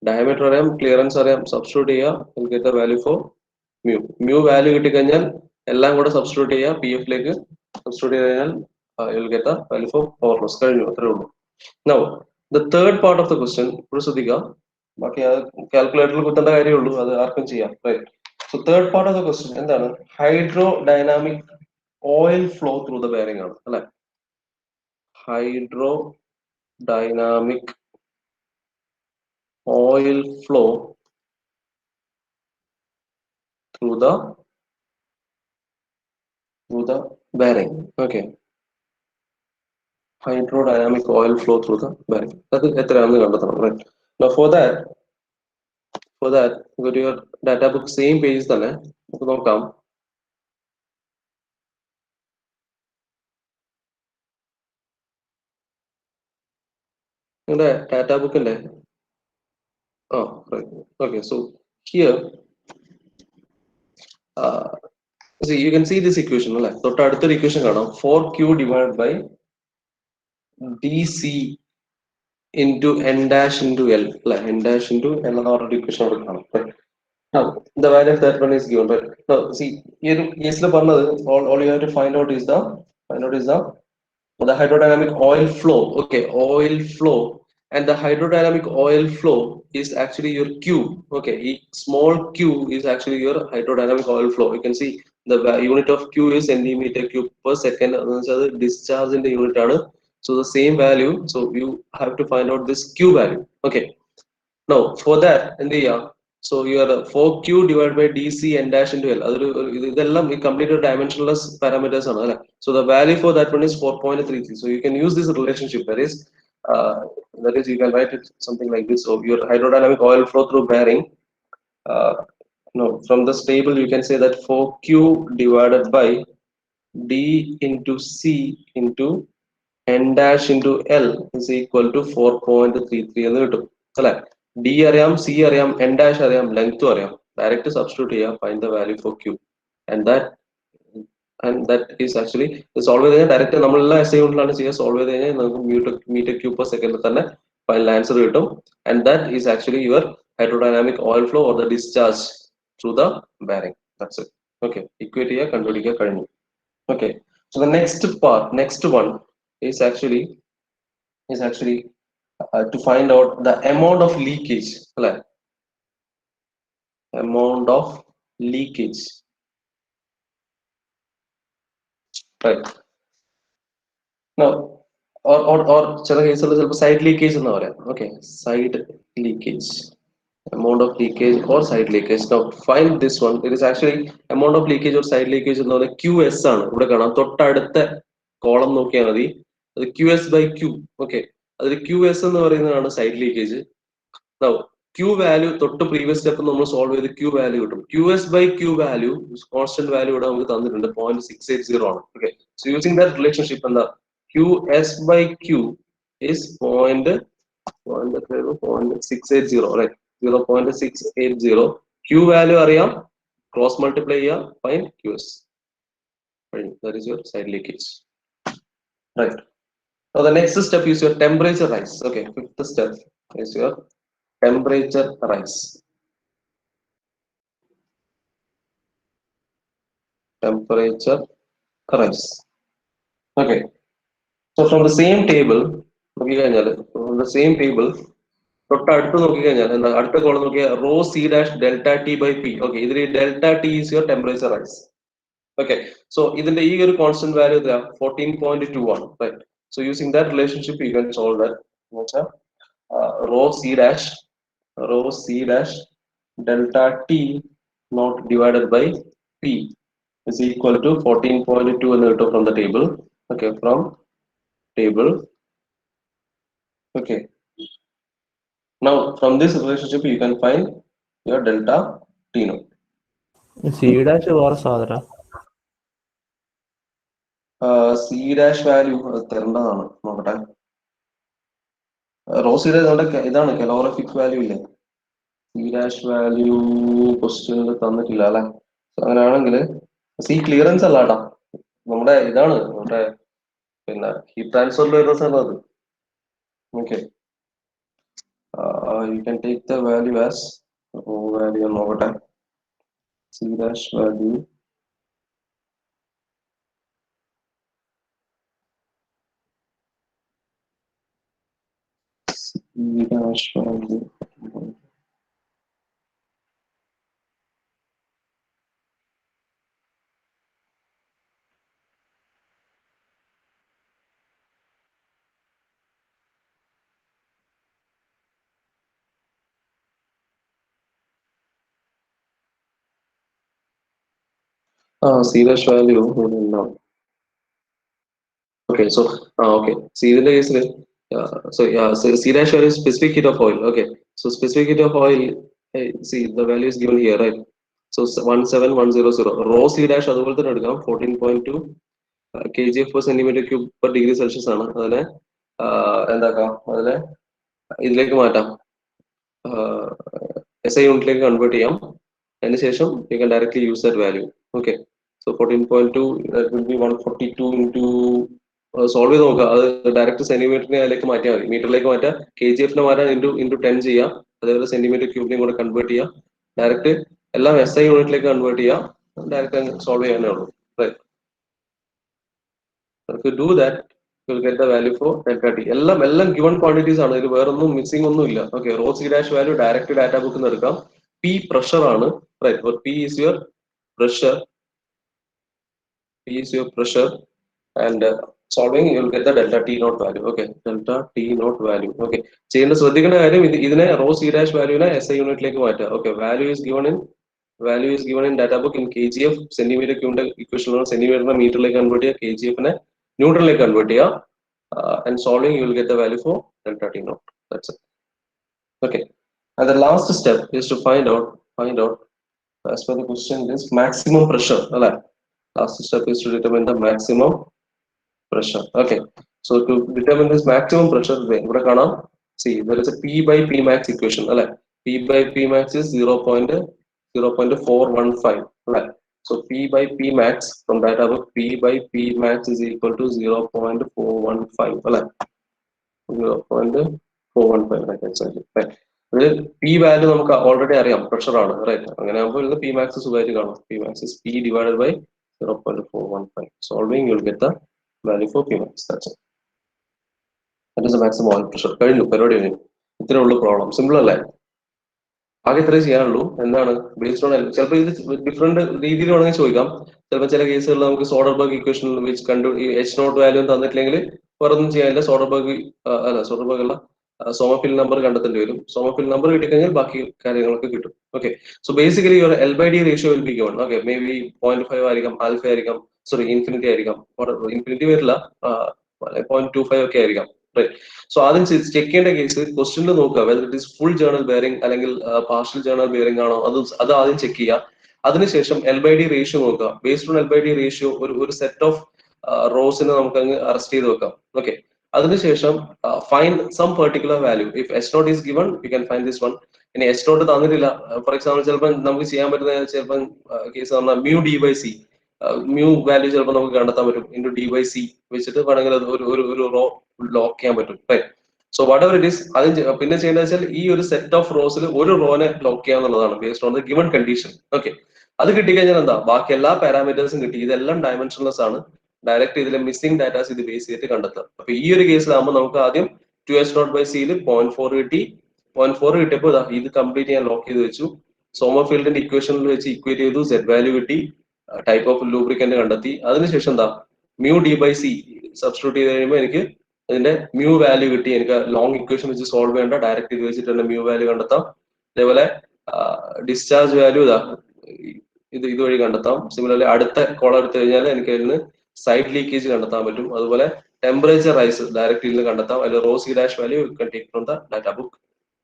diameter അറിയാം, ക്ലിയറൻസ് അറിയാം, സബ്സ്റ്റിറ്റ്യൂട്ട് ചെയ്യുക, get the value for mu. mu value കിട്ടിക്കഴിഞ്ഞാൽ എല്ലാം കൂടെ സബ്സ്റ്റിറ്റ്യൂട്ട് ചെയ്യുക, പി എഫിലേക്ക് സബ്സ്റ്റിറ്റ്യൂട്ട് ചെയ്ത് കഴിഞ്ഞാൽ get the value for power loss. കഴിഞ്ഞു, അത്രേ ഉള്ളൂ. Now the third part of the question ഇവിടെ ശ്രദ്ധിക്കുക, ബാക്കി കാൽക്കുലേറ്ററിൽ കുത്തേണ്ട കാര്യമേ ഉള്ളൂ, അത് ആർക്കും ചെയ്യാം. Right, so third part of the question എന്താണ്? Hydrodynamic oil flow through the bearing ആണ് അല്ലെ. Hydro dynamic oil flow through the bearing. Okay, hydrodynamic oil flow through the bearing. That is എത്രയാണെന്ന് കണ്ടെത്തണം. Right, now for that go to your data book, same page തന്നെ നമുക്ക് നോക്കാം. നിങ്ങളുടെ data ബുക്കിന്റെ right. Okay, so here see, you can see this equation അല്ലെ. തൊട്ടടുത്തൊരു equation കാണാം, 4q divided by dc into n dash into l അല്ലെ. n dash into l എന്ന പറഞ്ഞൊരു ഇക്വേഷൻ അവിടെ കാണാം. Now the value of that one is given, right? Now see, ഈ ഒരു കേസിൽ പറഞ്ഞത് all you have to find out is the hydrodynamic oil flow. Okay, oil flow and the hydrodynamic oil flow is actually your Q. Okay, small q is actually your hydrodynamic oil flow. You can see the unit of Q is centimeter cube per second. The discharge in the unit ആണ്. So the same value, so you have to find out this Q value. Okay, now for that എന്ത് ചെയ്യാം, so your 4Q divided by DC n dash into L, അതൊരു ഇതെല്ലാം complete dimensionless parameters ആണ് അല്ലെ. So the value for that one is 4.33. So you can use this relationship, uh, that is you can write it something like this. So your hydrodynamic oil flow through bearing, uh, no, from this table you can say that 4Q divided by D into C into n dash into L is equal to 4.33 എന്ന് കിട്ടും അല്ലെ. D അറിയാം, C അറിയാം, n dash അറിയാം, length അറിയാം. Direct substitute ചെയ്യാം, find the value for Q, and that is actually solve ചെയ്ത് കഴിഞ്ഞാൽ ഡയറക്റ്റ് നമ്മളെല്ലാം SI യൂണിറ്റിലാണ് ചെയ്യുക. സോൾവ് ചെയ്ത് കഴിഞ്ഞാൽ നമുക്ക് മീറ്റർ ക്യൂബ് പെർ സെക്കൻഡിൽ തന്നെ ഫൈനൽ ആൻസർ കിട്ടും. And that is actually your hydrodynamic oil flow or the discharge through the bearing. That's it. Okay, equate ചെയ്യുക, കണ്ടുപിടിക്കുക, കഴിഞ്ഞു. Okay, so the next part, next one is actually to find out the amount of leakage, amount of leakage, right? Now, or ചില കേസുകളിൽ ചിലപ്പോൾ side leakage എന്ന് പറയാം. Okay, side leakage, amount of leakage or side leakage. Now find this one. It is actually amount of leakage or side leakage എന്ന് പറയുന്നത് QS ആണ്. ഇവിടെ കാണാം, തൊട്ടടുത്ത കോളം നോക്കിയാൽ മതി, അത് QS by Q. Okay, അതിൽ QS എന്ന് പറയുന്നതാണ് side leakage. Now Q value തൊട്ട് പ്രീവിയസ് സ്റ്റെപ്പ് നമ്മൾ സോൾവ് ചെയ്ത് Q വാല്യൂ കിട്ടും. QS by Q value constant value ഇവിടെ നമുക്ക് തന്നിട്ടുണ്ട്, 0.680 ആണ്. Okay, so using that relationship എന്താ, QS by Q is 0.680, right? 0.680. Q value അറിയാം, ക്രോസ് മൾട്ടിപ്ലൈ ചെയ്യാം, find QS. That is your side leakage, right? Now the next step is your temperature rise. Okay, fifth step is your temperature rise. Temperature rise. Okay, so from the same table, from the same table, തൊട്ടടുത്ത് നോക്കിക്കഴിഞ്ഞാൽ എന്താ, അടുത്ത column നോക്കിയാൽ rho C dash delta T by P. Okay, ഇതിൽ delta T is your temperature rise. Okay, so ഇതിന്റെ ഈ ഒരു constant value 14.2 ആണ്, right? So using that relationship you can solve that. Rho C dash delta T not divided by P is equal to 14.2 എന്ന് കിട്ടും from the table. Okay, from table. Okay, now from this relationship you can find your delta T naught. C dash വേറെ സാധനം. C dash value തരേണ്ടതാണ്, നോക്കട്ടെ. Raw C dash ഇതാണ് calorific value ഇല്ലേ. C dash value ക്വസ്റ്റ്യനിൽ തന്നിട്ടില്ല അല്ലെ. അങ്ങനെയാണെങ്കിൽ സി ക്ലിയറൻസ് അല്ല കേട്ടാ, നമ്മുടെ ഇതാണ് നമ്മുടെ പിന്നെ ഹീറ്റ് ട്രാൻസ്ഫറിൽ വരുന്ന സ്ഥലം അത്. Okay, you can take the value as rho value നോക്കട്ടെ. C dash value C dash value C dash value no. Okay, so okay, see ഇതിന്റെ കേസിൽ so C dash value is specific heat of oil. Okay, so specific heat of oil, see the value is given here, right? So 17100. Rho C dash അതുപോലെ തന്നെ എടുക്കാം, 14.2 kgf per centimeter cube per degree Celsius ആണ്. അതിനെ എന്താക്കാം, അതിനെ ഇതിലേക്ക് മാറ്റാം, SI യൂണിറ്റിലേക്ക് convert ചെയ്യാം. അതിനുശേഷം you can directly use that value. Okay, so 14.2 that will be 142 into solve ചെയ്ത് നോക്കുക. അത് ഡയറക്റ്റ് സെന്റിമീറ്ററിനെ അതിലേക്ക് മാറ്റിയാൽ മതി, മീറ്ററിലേക്ക് മാറ്റാം, KGF മാറ്റാൻ ഇൻറ്റു 10 ചെയ്യാം, അതേപോലെ സെന്റിമീറ്റർ ക്യൂബിനെയും കൂടെ കൺവേർട്ട് ചെയ്യാം, ഡയറക്റ്റ് എല്ലാം SI യൂണിറ്റിലേക്ക് കൺവേർട്ട് ചെയ്യാം, ഡയറക്റ്റ് സോൾവ് ചെയ്യാനേ ഉള്ളൂ. Right, if you do that you'll get the value for delta t. എല്ലാം given quantities ആണ്. ഇതിൽ വേറൊന്നും മിസ്സിംഗ് ഒന്നും ഇല്ല. Okay, rho c dash value direct data ബുക്കിൽ നിന്ന് എടുക്കാം. P pressure ആണ്, right? For P is your pressure. P is your pressure, and solving you'll get the delta t naught value. Okay, delta t naught value. Okay, ചെയ്യേണ്ട ശ്രദ്ധിക്കേണ്ട കാര്യം ഇതിനെ rho c dash value നെ SI യൂണിറ്റിലേക്ക് മാറ്റുക. Okay, value is given in data book in kgf, centimeter cube equation centimeter മീറ്ററിലേക്ക് convert ചെയ്യുക, kgf നെ ന്യൂട്ടണിലേക്ക് കൺവേർട്ട് ചെയ്യുക, and solving you will get the value for delta t naught. That's it. Okay, and the last step is to find out as per the question is maximum pressure. Last step is to determine the maximum pressure. Okay, so to determine this maximum pressure, see there is a P by P max equation. P by P max is 0.415. So P by P max from data book, P by P max is equal to 0.415. 0.415, right? Exactly. Right. P value നമുക്ക് already അറിയാം, pressure ആണ്, right? അങ്ങനെ ആകുമ്പോൾ P max സുഖമായിട്ട് കാണും. P max is P divided by 0.415. Solving you'll get the value for P max. That's it. That is the maximum oil pressure. കഴിഞ്ഞു, പരിപാടി കഴിഞ്ഞു. ഇത്രേ ഉള്ളൂ പ്രോബ്ലം. സിമ്പിൾ അല്ലേ? ആകെ ഇത്രേ ചെയ്യാനുള്ളൂ. എന്താണ് ബേസ്ഡ് ഓൺ ചിലപ്പോൾ ഇത് ഡിഫറെന്റ് രീതിയിൽ വേണമെങ്കിൽ ചോദിക്കാം. ചിലപ്പോൾ ചില കേസുകളിൽ നമുക്ക് സോഡർബർഗ് ഇക്വേഷൻ വെച്ച് കണ്ടു എച്ച് നോട്ട് വാല്യൂ തന്നിട്ടില്ലെങ്കിൽ വേറൊന്നും ചെയ്യാനില്ല. സോഡർബർഗ് അല്ല സോമഫിൽ നമ്പർ കണ്ടെത്തേണ്ടി വരും. സോമഫിൽ നമ്പർ കിട്ടിക്കഴിഞ്ഞാൽ ബാക്കി കാര്യങ്ങളൊക്കെ കിട്ടും. ഓക്കെ, സോ ബേസിക്കലി ഒരു L/D ratio will be given. Okay, may be 0.5 ആയിരിക്കാം, ആൽഫ ആയിരിക്കാം, സോറി ഇൻഫിനിറ്റി ആയിരിക്കാം, ഇൻഫിനിറ്റി വരില്ല, 0.25 ഒക്കെ ആയിരിക്കാം. സോ ആദ്യം ചെക്ക് ചെയ്യേണ്ട കേസ് ക്വസ്റ്റ്യനിൽ നോക്കുക whether it is full journal bearing അല്ലെങ്കിൽ പാർഷ്യൽ ജേർണൽ ബെയറിംഗ് ആണോ, അത് ആദ്യം ചെക്ക് ചെയ്യുക. അതിനുശേഷം L/D റേഷ്യോ നോക്കുക. ബേസ്ഡ് ഓൺ L/D റേഷ്യോ ഒരു സെറ്റ് ഓഫ് റോസിനെ നമുക്ക് അങ്ങ് അറസ്റ്റ് ചെയ്ത് വെക്കാം. ഓക്കെ, അതിനുശേഷം find some particular value. If S not is given you can find this one. ഇനി എസ് നോട്ട് തന്നിട്ടില്ല, ഫോർ എക്സാമ്പിൾ ചിലപ്പോൾ നമുക്ക് ചെയ്യാൻ പറ്റുന്ന ചിലപ്പോൾ കേസ് പറഞ്ഞാൽ mu D by C, mu value ചിലപ്പോൾ നമുക്ക് കണ്ടെത്താൻ പറ്റും. ഇൻറ്റു ഡി ബൈ സി വെച്ചിട്ട് വേണമെങ്കിൽ അത് ഒരു റോ ലോക്ക് ചെയ്യാൻ പറ്റും. So whatever it is, പിന്നെ ചെയ്യേണ്ടത് വെച്ചാൽ ഈ ഒരു സെറ്റ് ഓഫ് റോസിൽ ഒരു റോനെ ലോക്ക് ചെയ്യാന്നുള്ളതാണ് based on the given condition. Okay, അത് കിട്ടിക്കഴിഞ്ഞാൽ എന്താ, ബാക്കി എല്ലാ പാരാമീറ്റേഴ്സും കിട്ടി. ഇതെല്ലാം ഡയമെൻഷൻലെസ് ആണ്. ഡയറക്റ്റ് ഇതിലെ മിസ്സിംഗ് ഡാറ്റാസ് ഇത് ബേസ് ചെയ്തിട്ട് കണ്ടെത്താം. അപ്പൊ ഈ ഒരു കേസിലാകുമ്പോൾ നമുക്ക് ആദ്യം 2s0/c 0.4 കിട്ടി. 0.4 കിട്ടിയപ്പോൾ ഇത് കംപ്ലീറ്റ് ഞാൻ ലോക്ക് ചെയ്ത് വെച്ചു. സോമർഫീൽഡിന്റെ ഇക്വേഷനിൽ വെച്ച് ഇക്വേറ്റ് ചെയ്തു, സെറ്റ് വാല്യൂ കിട്ടി, ടൈപ്പ് ഓഫ് ലൂബ്രിക്കന്റ് കണ്ടെത്തി. അതിനുശേഷം എന്താ mu D by C substitute ചെയ്ത് കഴിയുമ്പോൾ എനിക്ക് ഇതിന്റെ മ്യൂ വാല്യൂ കിട്ടി. എനിക്ക് ലോങ് ഇക്വേഷൻ വെച്ച് സോൾവ് ചെയ്യേണ്ട, ഡയറക്റ്റ് ഇത് വെച്ചിട്ട് തന്നെ മ്യൂ വാല്യൂ കണ്ടെത്താം. അതേപോലെ ഡിസ്ചാർജ് വാല്യൂ ഇതുവഴി കണ്ടെത്താം. സിമിലർലി അടുത്ത കോളം എടുത്തു കഴിഞ്ഞാൽ എനിക്ക് അതിന് സൈഡ് ലീക്കേജ് കണ്ടെത്താൻ പറ്റും. അതുപോലെ ടെമ്പറേച്ചർ റൈസ് ഡയറക്റ്റ് ഇതിൽ കണ്ടെത്താം. അതിൽ rho C dash value you can take from the data book.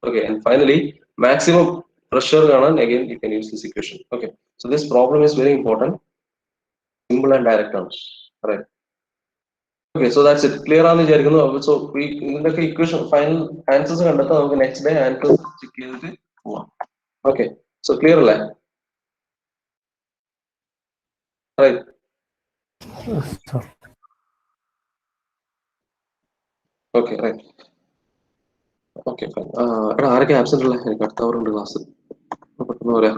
Okay, and finally maximum pressure കാണാൻ again you can use this equation. Okay, so this problem is very important, simple and direct ആണ്. Right. Okay, so that's it. Clear ആണെന്ന് വിചാരിക്കുന്നു. So ഇതിന്റെയൊക്കെ equation final answers കണ്ടെത്താം. നമുക്ക് next day answers check ചെയ്തിട്ട് പോവാം. Okay, so clear അല്ലേ? Right. Okay, right. Okay, fine. എടാ ആരൊക്കെ ആബ്സെന്റ് ഉള്ള? എനിക്ക് അടുത്ത അവർ ഉണ്ട് ക്ലാസ്. പെട്ടെന്ന് പറയാം.